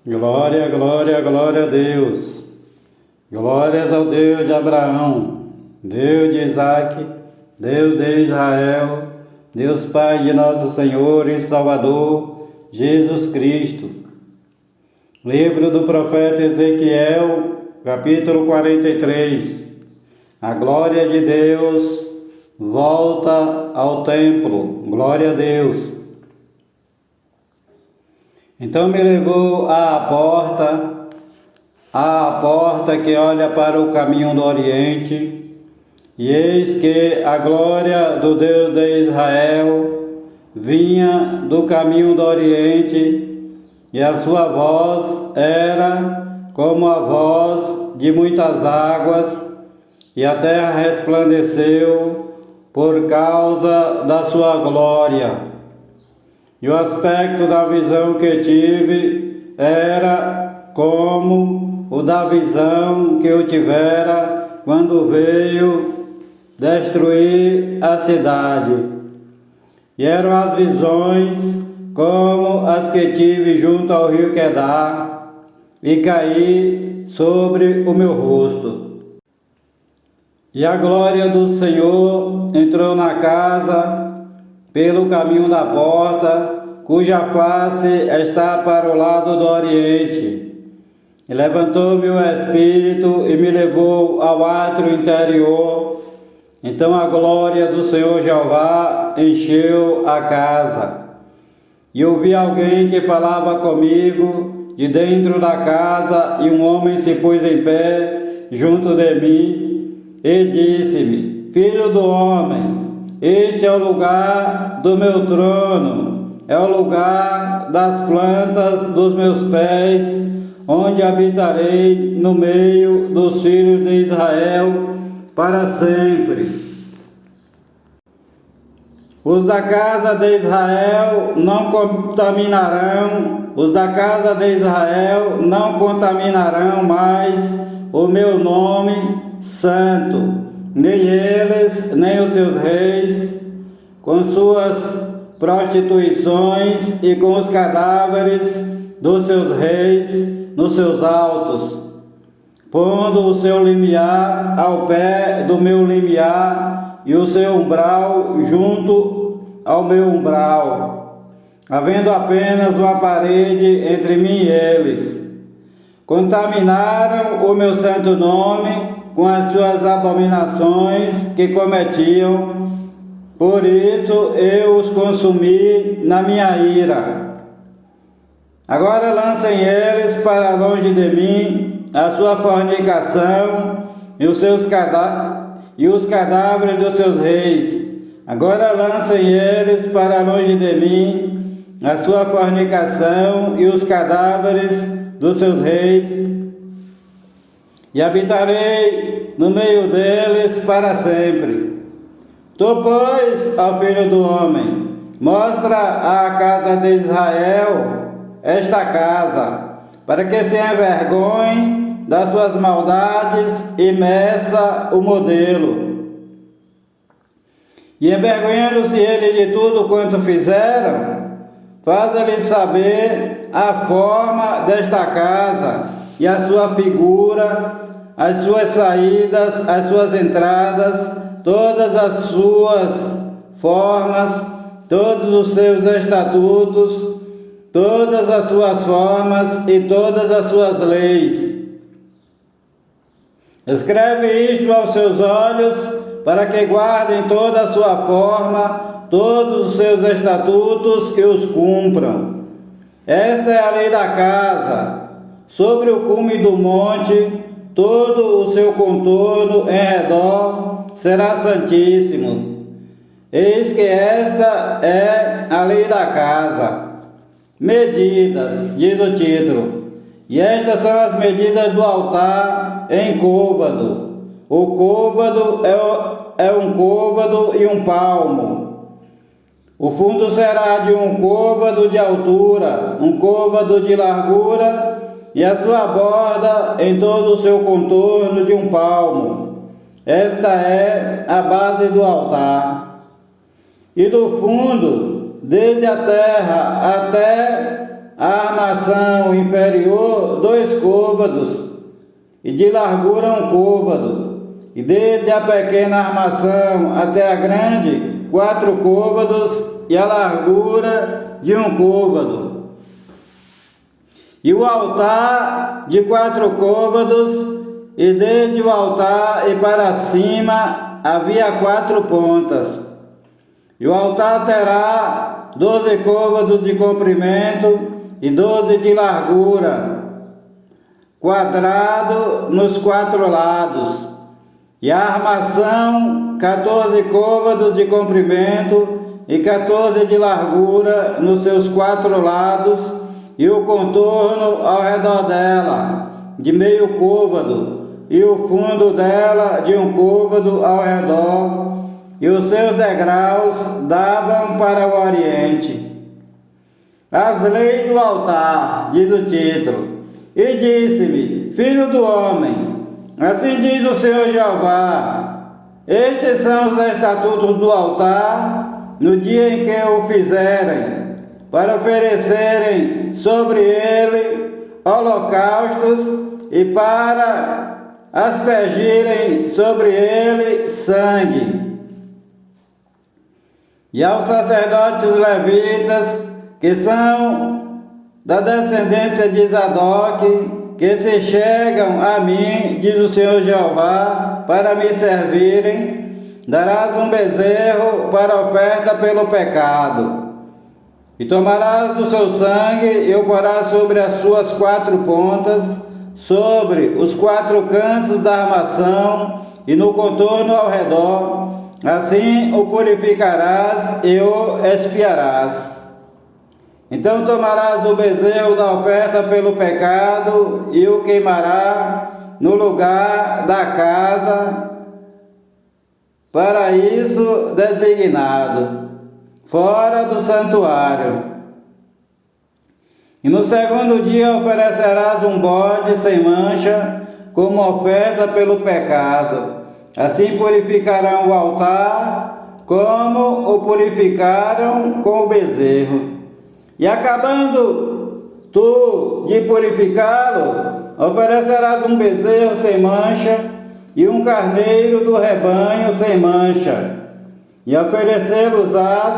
Glória, glória, glória a Deus. Glórias ao Deus de Abraão, Deus de Isaac, Deus de Israel, Deus Pai de nosso Senhor e Salvador, Jesus Cristo. Livro do profeta Ezequiel, capítulo 43. A glória de Deus volta ao templo. Glória a Deus. Então me levou à porta que olha para o caminho do Oriente, e eis que a glória do Deus de Israel vinha do caminho do Oriente, e a sua voz era como a voz de muitas águas, e a terra resplandeceu por causa da sua glória. E o aspecto da visão que tive era como o da visão que eu tivera quando veio destruir a cidade. E eram as visões como as que tive junto ao rio Quedar, e caí sobre o meu rosto. E a glória do Senhor entrou na casa pelo caminho da porta, cuja face está para o lado do Oriente. E levantou-me o Espírito e me levou ao átrio interior. Então a glória do Senhor Jeová encheu a casa. E ouvi alguém que falava comigo de dentro da casa, e um homem se pôs em pé junto de mim e disse-me: Filho do homem, este é o lugar do meu trono, é o lugar das plantas dos meus pés, onde habitarei no meio dos filhos de Israel para sempre. Os da casa de Israel não contaminarão mais o meu nome santo, nem eles, nem os seus reis, com suas prostituições e com os cadáveres dos seus reis nos seus altos, pondo o seu limiar ao pé do meu limiar e o seu umbral junto ao meu umbral, havendo apenas uma parede entre mim e eles. Contaminaram o meu santo nome com as suas abominações que cometiam, por isso eu os consumi na minha ira. Agora lancem eles para longe de mim a sua fornicação e os cadáveres dos seus reis. Agora lancem eles para longe de mim a sua fornicação e os cadáveres dos seus reis, e habitarei no meio deles para sempre. Tu, pois, ó filho do homem, mostra à casa de Israel esta casa, para que se envergonhe das suas maldades e meça o modelo. E envergonhando-se eles de tudo quanto fizeram, faz-lhes saber a forma desta casa, e a sua figura, as suas saídas, as suas entradas, todas as suas formas, todos os seus estatutos, todas as suas formas e todas as suas leis. Escreve isto aos seus olhos, para que guardem toda a sua forma, todos os seus estatutos e os cumpram. Esta é a lei da casa. Sobre o cume do monte, todo o seu contorno em redor será santíssimo. Eis que esta é a lei da casa. Medidas, diz o título. E estas são as medidas do altar em côvado. O côvado é um côvado e um palmo. O fundo será de um côvado de altura, um côvado de largura, e a sua borda em todo o seu contorno de um palmo. Esta é a base do altar. E do fundo, desde a terra até a armação inferior 2 côvados, e de largura 1 côvado, e desde a pequena armação até a grande 4 côvados, e a largura de 1 côvado. E o altar de 4 côvados, e desde o altar e para cima havia 4 pontas. E o altar terá 12 côvados de comprimento e 12 de largura, quadrado nos 4 lados. E a armação 14 côvados de comprimento e 14 de largura nos seus 4 lados, e o contorno ao redor dela de meio côvado, e o fundo dela de 1 côvado ao redor, e os seus degraus davam para o oriente. As leis do altar, diz o título. E disse-me: filho do homem, assim diz o Senhor Jeová, estes são os estatutos do altar, no dia em que o fizerem, para oferecerem sobre ele holocaustos e para aspergirem sobre ele sangue. E aos sacerdotes levitas, que são da descendência de Zadok, que se chegam a mim, diz o Senhor Jeová, para me servirem, darás um bezerro para oferta pelo pecado. E tomarás do seu sangue e o porás sobre as suas 4 pontas, sobre os 4 cantos da armação e no contorno ao redor. Assim o purificarás e o expiarás. Então tomarás o bezerro da oferta pelo pecado e o queimará no lugar da casa, para isso designado, fora do santuário. E no segundo dia oferecerás um bode sem mancha, como oferta pelo pecado. Assim purificarão o altar, como o purificaram com o bezerro. E acabando tu de purificá-lo, oferecerás um bezerro sem mancha e um carneiro do rebanho sem mancha, e oferecê-los-ás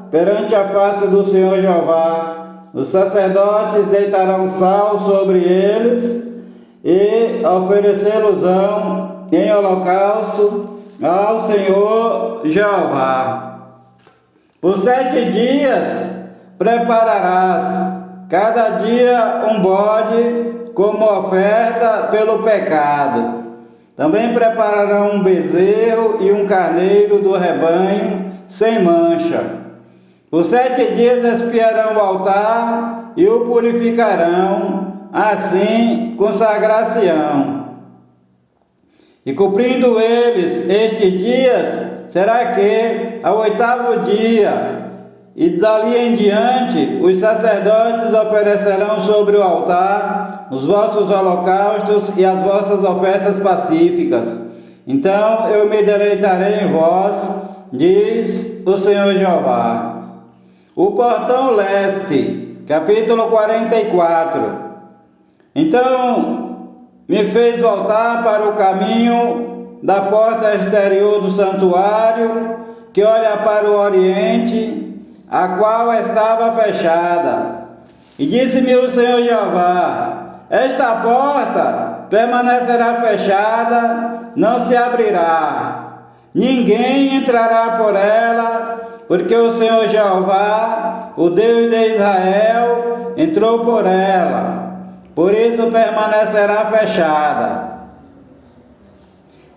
perante a face do Senhor Jeová. Os sacerdotes deitarão sal sobre eles e oferecê-los-ão em holocausto ao Senhor Jeová. Por 7 dias prepararás cada dia um bode como oferta pelo pecado. Também prepararão um bezerro e um carneiro do rebanho sem mancha. Por 7 dias expiarão o altar e o purificarão, assim consagrar-se-ão. E cumprindo eles estes dias, será que ao 8º dia, e dali em diante, os sacerdotes oferecerão sobre o altar os vossos holocaustos e as vossas ofertas pacíficas. Então eu me deleitarei em vós, diz o Senhor Jeová. O portão leste, capítulo 44. Então me fez voltar para o caminho da porta exterior do santuário, que olha para o oriente, a qual estava fechada. E disse-me o Senhor Jeová: esta porta permanecerá fechada, não se abrirá, ninguém entrará por ela, porque o Senhor Jeová, o Deus de Israel, entrou por ela, por isso permanecerá fechada.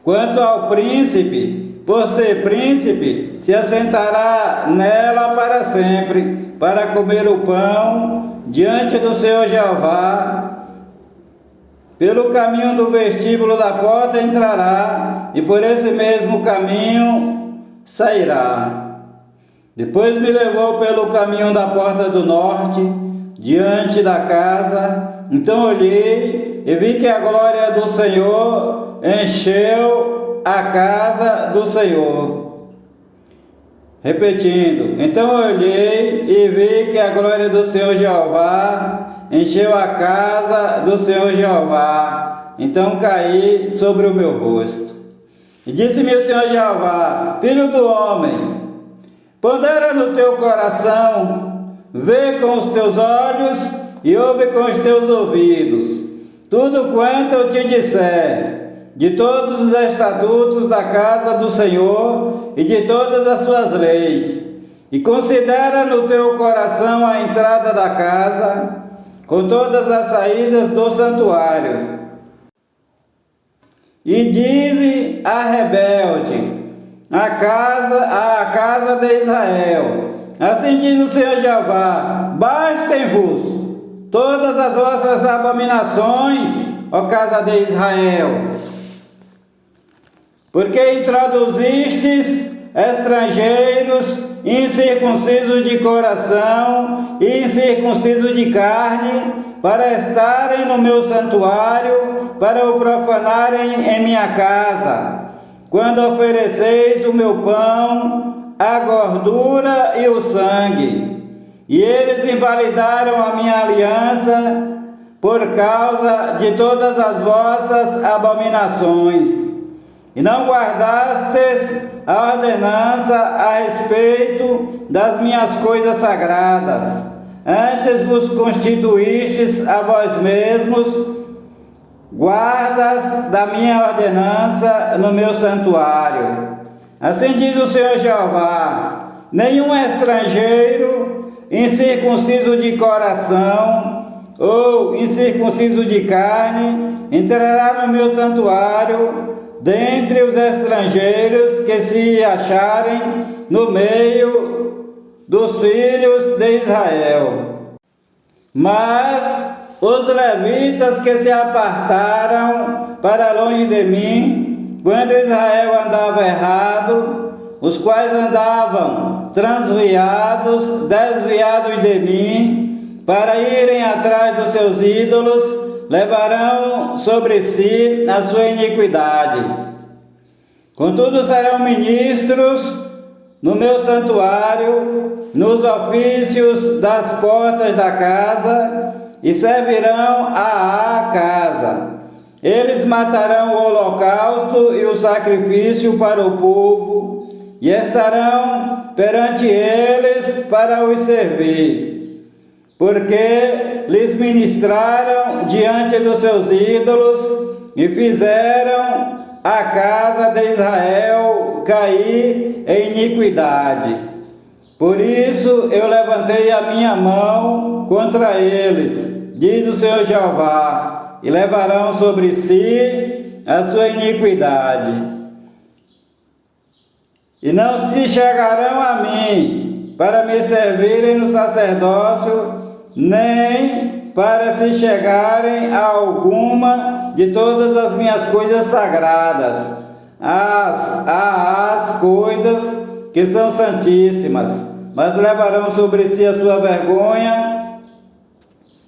Quanto ao príncipe, por ser príncipe, se assentará nela para sempre, para comer o pão diante do Senhor Jeová. Pelo caminho do vestíbulo da porta entrará, e por esse mesmo caminho sairá. Depois me levou pelo caminho da porta do norte, diante da casa. Então olhei e vi que a glória do Senhor encheu a casa do Senhor. Repetindo, então eu olhei e vi que a glória do Senhor Jeová encheu a casa do Senhor Jeová. Então caí sobre o meu rosto. E disse-me o Senhor Jeová: filho do homem, pondera no teu coração, vê com os teus olhos e ouve com os teus ouvidos tudo quanto eu te disser, de todos os estatutos da casa do Senhor e de todas as suas leis. E considera no teu coração a entrada da casa, com todas as saídas do santuário. E dize a rebelde, a casa de Israel: assim diz o Senhor Jeová: bastem-vos todas as vossas abominações, ó casa de Israel, porque introduzistes estrangeiros incircuncisos de coração e incircuncisos de carne, para estarem no meu santuário, para o profanarem em minha casa, quando ofereceis o meu pão, a gordura e o sangue. E eles invalidaram a minha aliança por causa de todas as vossas abominações. E não guardastes a ordenança a respeito das minhas coisas sagradas. Antes vos constituístes a vós mesmos guardas da minha ordenança no meu santuário. Assim diz o Senhor Jeová: nenhum estrangeiro incircunciso de coração ou incircunciso de carne entrará no meu santuário, dentre os estrangeiros que se acharem no meio dos filhos de Israel. Mas os levitas que se apartaram para longe de mim, quando Israel andava errado, os quais andavam desviados de mim, para irem atrás dos seus ídolos, levarão sobre si a sua iniquidade. Contudo serão ministros no meu santuário, nos ofícios das portas da casa, e servirão à casa. Eles matarão o holocausto e o sacrifício para o povo, e estarão perante eles para os servir, porque lhes ministraram diante dos seus ídolos e fizeram a casa de Israel cair em iniquidade. Por isso eu levantei a minha mão contra eles, diz o Senhor Jeová, e levarão sobre si a sua iniquidade. E não se chegarão a mim para me servirem no sacerdócio, nem para se chegarem a alguma de todas as minhas coisas sagradas, as coisas que são santíssimas, mas levarão sobre si a sua vergonha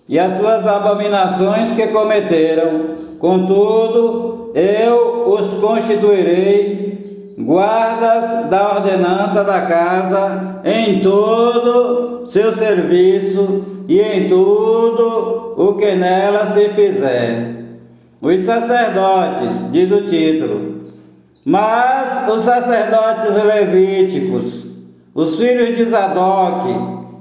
e as suas abominações que cometeram. Contudo, eu os constituirei guardas da ordenança da casa em todo seu serviço e em tudo o que nela se fizer. Os sacerdotes, diz o título, mas os sacerdotes levíticos, os filhos de Zadok,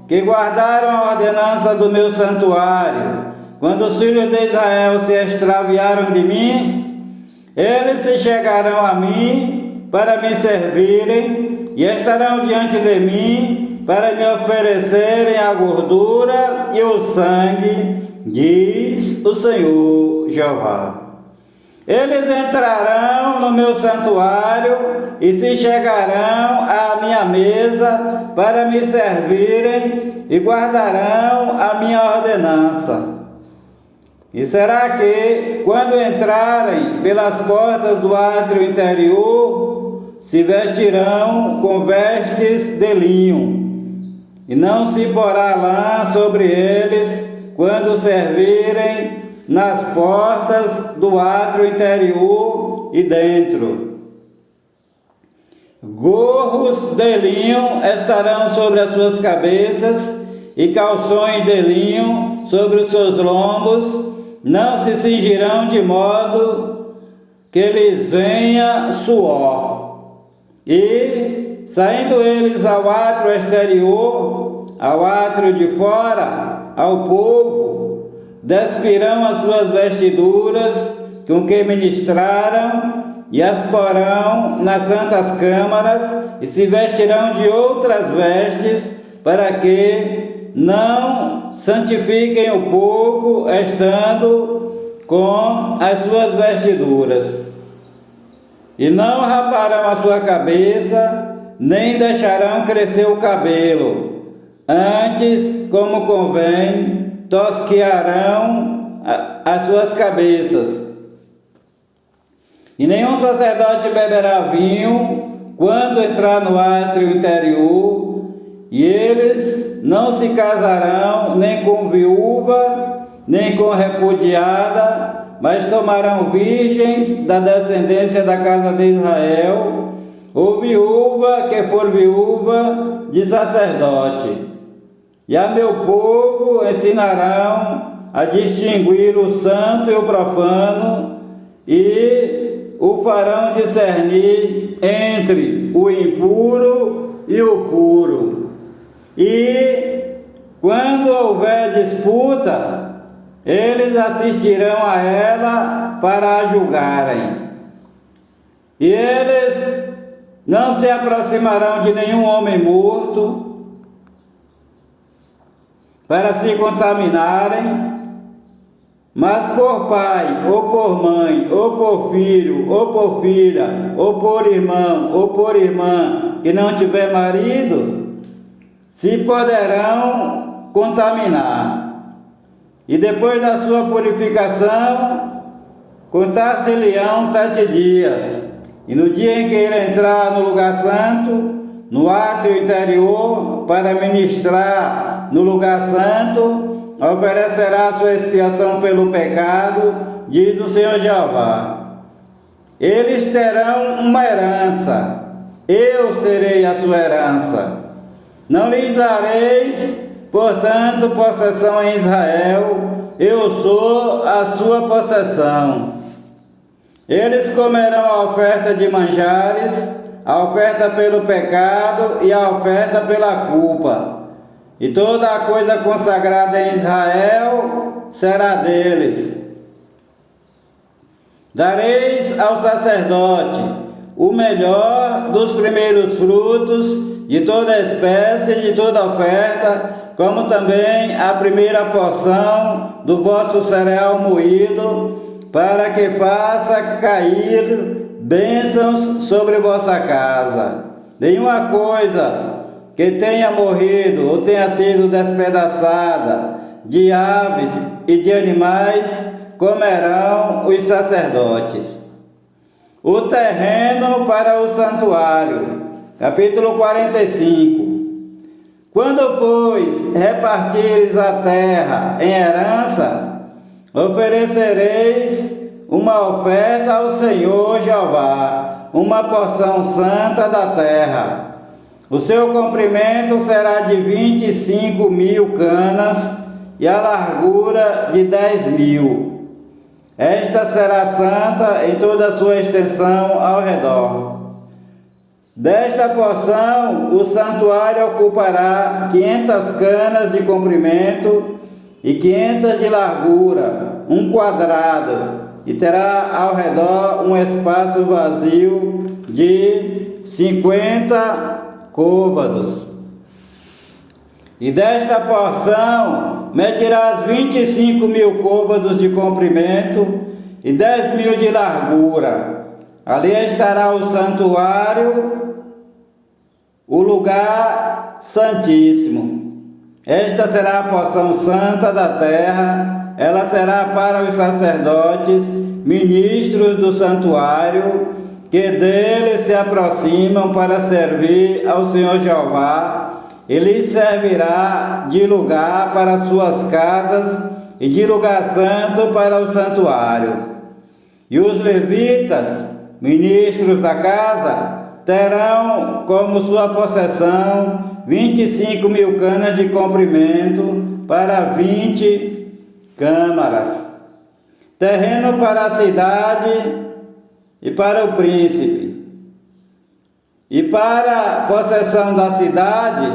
que guardaram a ordenança do meu santuário, quando os filhos de Israel se extraviaram de mim, eles se chegarão a mim para me servirem e estarão diante de mim para me oferecerem a gordura e o sangue, diz o Senhor Jeová. Eles entrarão no meu santuário e se chegarão à minha mesa para me servirem e guardarão a minha ordenança. E será que, quando entrarem pelas portas do átrio interior, se vestirão com vestes de linho, e não se porá lã sobre eles quando servirem nas portas do átrio interior e dentro. Gorros de linho estarão sobre as suas cabeças e calções de linho sobre os seus lombos. Não se cingirão de modo que lhes venha suor. E, saindo eles ao átrio exterior, ao átrio de fora, ao povo, despirão as suas vestiduras com que ministraram, e as porão nas santas câmaras, e se vestirão de outras vestes, para que não santifiquem o povo, estando com as suas vestiduras. E não raparão a sua cabeça, nem deixarão crescer o cabelo. Antes, como convém, tosquearão as suas cabeças. E nenhum sacerdote beberá vinho quando entrar no átrio interior, e eles não se casarão nem com viúva, nem com repudiada, mas tomarão virgens da descendência da casa de Israel, ou viúva que for viúva de sacerdote. E a meu povo ensinarão a distinguir o santo e o profano, e o farão discernir entre o impuro e o puro. E quando houver disputa, eles assistirão a ela para a julgarem. E eles não se aproximarão de nenhum homem morto para se contaminarem, mas por pai, ou por mãe, ou por filho, ou por filha, ou por irmão, ou por irmã, que não tiver marido, se poderão contaminar. E depois da sua purificação, contar-se-lhe-ão 7 dias. E no dia em que ele entrar no lugar santo, no átrio interior, para ministrar no lugar santo, oferecerá sua expiação pelo pecado, diz o Senhor Jeová. Eles terão uma herança, eu serei a sua herança. Não lhes dareis, portanto, possessão em Israel, eu sou a sua possessão. Eles comerão a oferta de manjares, a oferta pelo pecado e a oferta pela culpa. E toda a coisa consagrada em Israel será deles. Dareis ao sacerdote o melhor dos primeiros frutos de toda espécie, de toda oferta, como também a primeira porção do vosso cereal moído, para que faça cair bênçãos sobre vossa casa. Nenhuma coisa que tenha morrido ou tenha sido despedaçada de aves e de animais comerão os sacerdotes. O terreno para o santuário. Capítulo 45. Quando, pois, repartires a terra em herança, oferecereis uma oferta ao Senhor Jeová, uma porção santa da terra. O seu comprimento será de 25.000 canas e a largura de 10.000. Esta será santa em toda a sua extensão ao redor. Desta porção, o santuário ocupará 500 canas de comprimento e 500 de largura, um quadrado, e terá ao redor um espaço vazio de 50 côvados. E desta porção medirás 25.000 côvados de comprimento e 10.000 de largura. Ali estará o santuário, o lugar santíssimo. Esta será a porção santa da terra. Ela será para os sacerdotes, ministros do santuário, que dele se aproximam para servir ao Senhor Jeová. Ele servirá de lugar para suas casas e de lugar santo para o santuário. E os levitas, ministros da casa, terão como sua possessão 25.000 canas de comprimento para 20 câmaras, terreno para a cidade e para o príncipe. E para a possessão da cidade,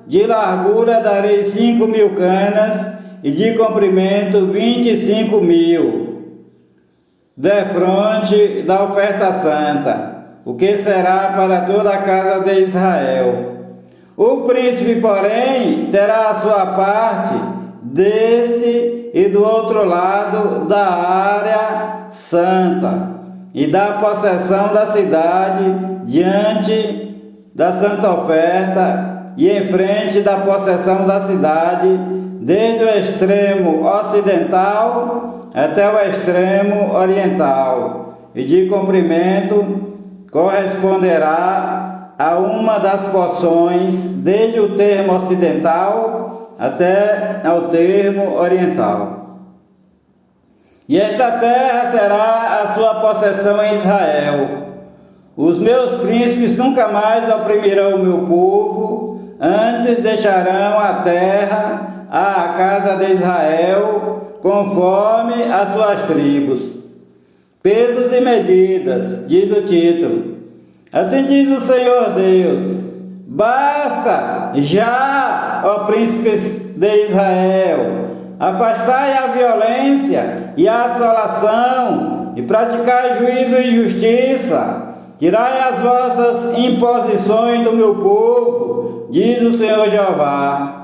de largura darei 5.000 canas e de comprimento 25.000, defronte da oferta santa, o que será para toda a casa de Israel. O príncipe, porém, terá a sua parte deste e do outro lado da área santa e da possessão da cidade diante da santa oferta e em frente da possessão da cidade, desde o extremo ocidental até o extremo oriental, e de comprimento corresponderá a uma das porções desde o termo ocidental até ao termo oriental. E esta terra será a sua possessão em Israel. Os meus príncipes nunca mais oprimirão o meu povo, antes deixarão a terra à casa de Israel, conforme as suas tribos. Pesos e medidas, diz o título. Assim diz o Senhor Deus: basta já, ó príncipes de Israel, afastai a violência e a assolação, e praticai juízo e justiça, tirai as vossas imposições do meu povo, diz o Senhor Jeová.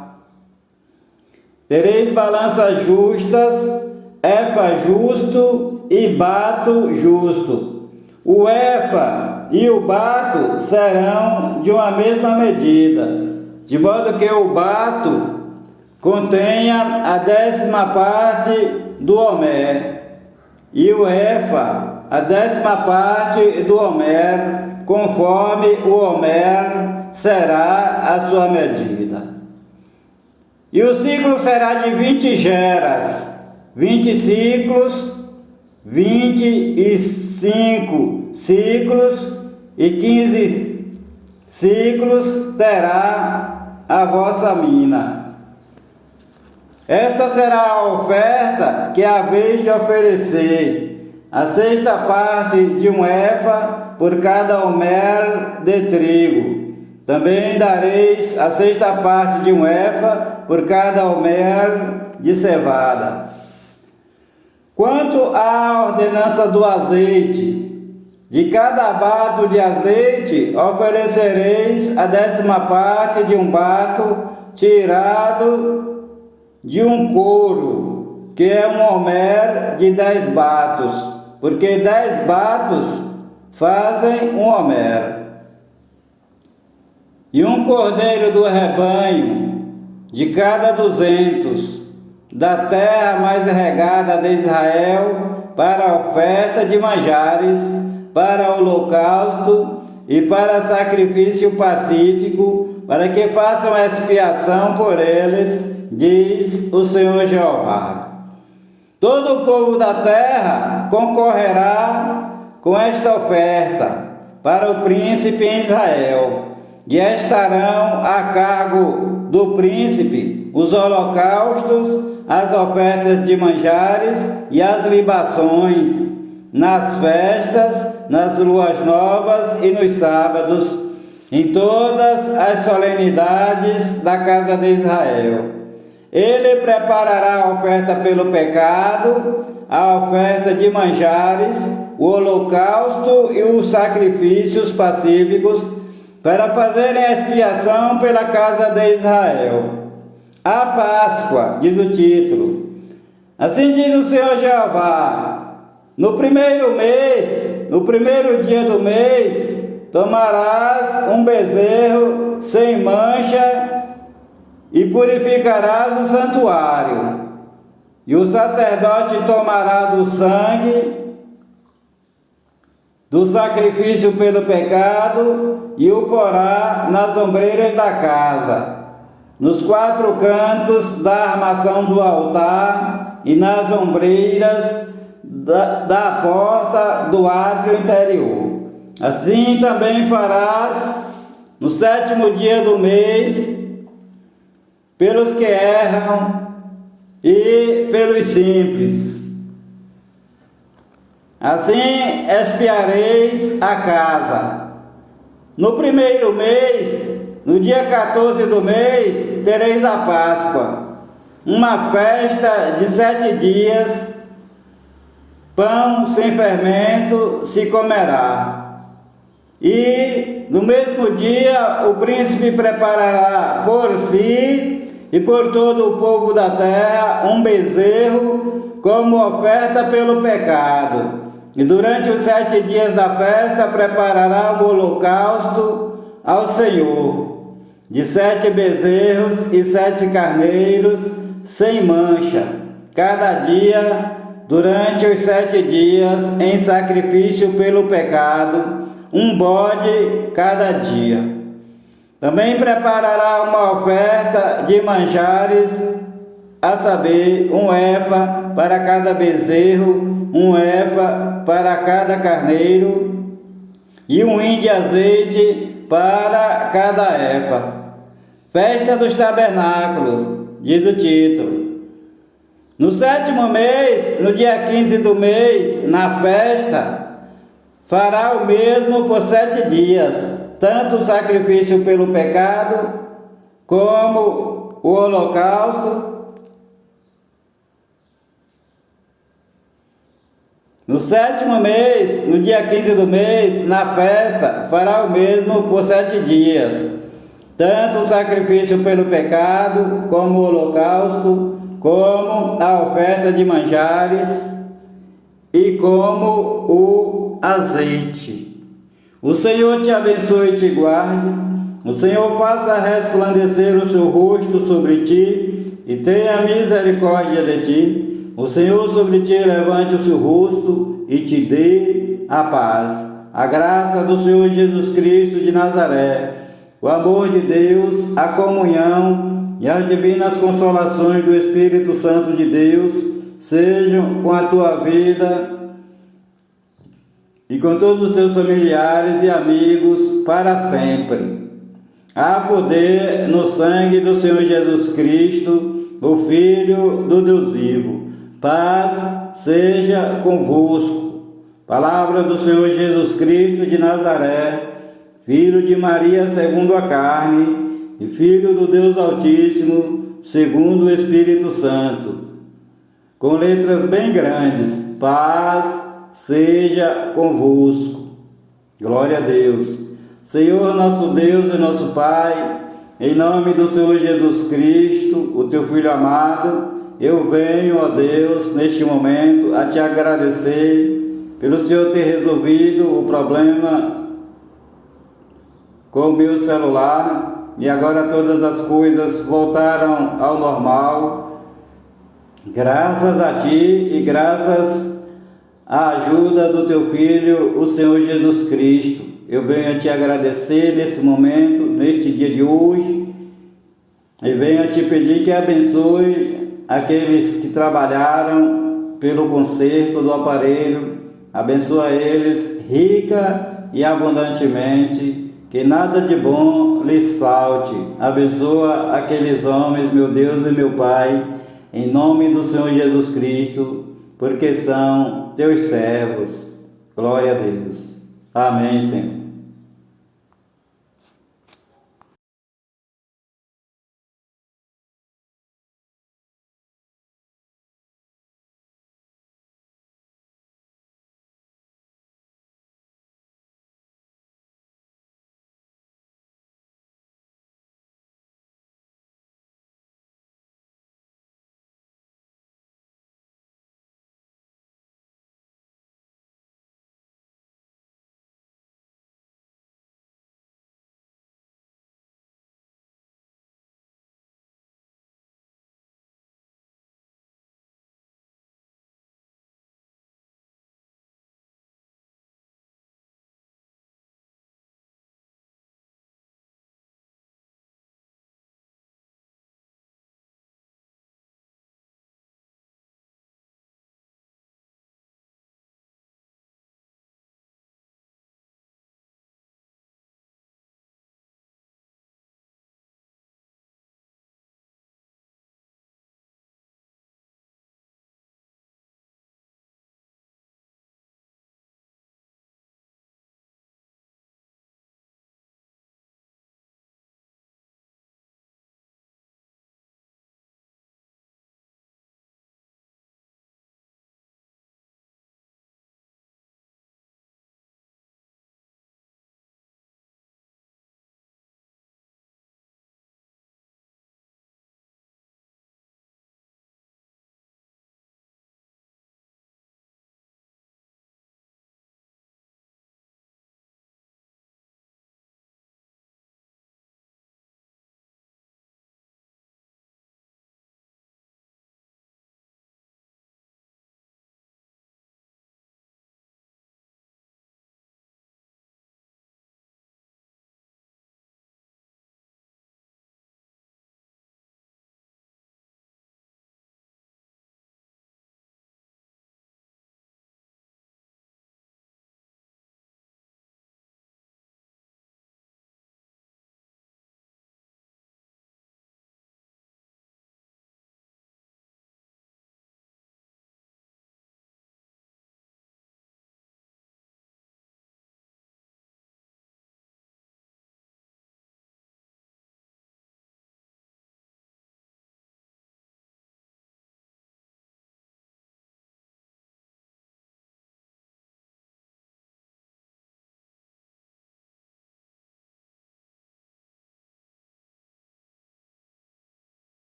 Tereis balanças justas, efa justo e bato justo. O efa e o bato serão de uma mesma medida, de modo que o bato contenha a 10ª parte do homer, e o efa a 10ª parte do homer, conforme o homer será a sua medida. E o ciclo será de 20 geras, 20 ciclos, 25 ciclos e 15 ciclos terá a vossa mina. Esta será a oferta que haveis de oferecer, a 6ª parte de um efa por cada homer de trigo. Também dareis a 6ª parte de um efa por cada homer de cevada. Quanto à ordenança do azeite, de cada bato de azeite oferecereis a 10ª parte de um bato tirado de um couro, que é um homer de 10 batos, porque 10 batos fazem um homer. E um cordeiro do rebanho, de cada 200, da terra mais regada de Israel, para a oferta de manjares, para holocausto e para sacrifício pacífico, para que façam expiação por eles, diz o Senhor Jeová. Todo o povo da terra concorrerá com esta oferta para o príncipe em Israel, e estarão a cargo do príncipe os holocaustos, as ofertas de manjares e as libações, nas festas, nas luas novas e nos sábados, em todas as solenidades da casa de Israel. Ele preparará a oferta pelo pecado, a oferta de manjares, o holocausto e os sacrifícios pacíficos, para fazerem expiação pela casa de Israel. A Páscoa, diz o título. Assim diz o Senhor Jeová: no primeiro mês, no primeiro dia do mês, tomarás um bezerro sem mancha e purificarás o santuário. E o sacerdote tomará do sangue do sacrifício pelo pecado e o porá nas ombreiras da casa, nos 4 cantos da armação do altar e nas ombreiras da porta do átrio interior. Assim também farás no 7º dia do mês, pelos que erram e pelos simples. Assim expiareis a casa. No 1º mês, no dia 14 do mês, tereis a Páscoa, uma festa de 7 dias, pão sem fermento se comerá. E no mesmo dia o príncipe preparará por si e por todo o povo da terra um bezerro como oferta pelo pecado. E durante os 7 dias da festa preparará um holocausto ao Senhor, de 7 bezerros e 7 carneiros sem mancha, cada dia, durante os 7 dias, em sacrifício pelo pecado, um bode cada dia. Também preparará uma oferta de manjares, a saber, 1 efa para cada bezerro, 1 efa para cada carneiro e 1 hin de azeite para cada efa. Festa dos tabernáculos, diz o título. No 7º mês, no dia 15 do mês, na festa, fará o mesmo por 7 dias, tanto o sacrifício pelo pecado, como o holocausto. No 7º mês, no dia 15 do mês, na festa, fará o mesmo por 7 dias, tanto o sacrifício pelo pecado, como o holocausto, como a oferta de manjares e como o azeite. O Senhor te abençoe e te guarde. O Senhor faça resplandecer o seu rosto sobre ti e tenha misericórdia de ti. O Senhor sobre ti levante o seu rosto e te dê a paz. A graça do Senhor Jesus Cristo de Nazaré, o amor de Deus, a comunhão e as divinas consolações do Espírito Santo de Deus sejam com a tua vida e com todos os teus familiares e amigos para sempre. Há poder no sangue do Senhor Jesus Cristo, o Filho do Deus vivo. Paz seja convosco. Palavra do Senhor Jesus Cristo de Nazaré, Filho de Maria segundo a carne, e Filho do Deus Altíssimo, segundo o Espírito Santo. Com letras bem grandes, paz seja convosco. Glória a Deus. Senhor nosso Deus e nosso Pai, em nome do Senhor Jesus Cristo, o teu Filho amado, eu venho, ó Deus, neste momento, a te agradecer pelo Senhor ter resolvido o problema com o meu celular e agora todas as coisas voltaram ao normal. Graças a ti e graças à ajuda do teu Filho, o Senhor Jesus Cristo. Eu venho a te agradecer nesse momento, neste dia de hoje, e venho a te pedir que abençoe aqueles que trabalharam pelo conserto do aparelho, abençoa eles rica e abundantemente, que nada de bom lhes falte. Abençoa aqueles homens, meu Deus e meu Pai, em nome do Senhor Jesus Cristo, porque são teus servos. Glória a Deus. Amém, Senhor.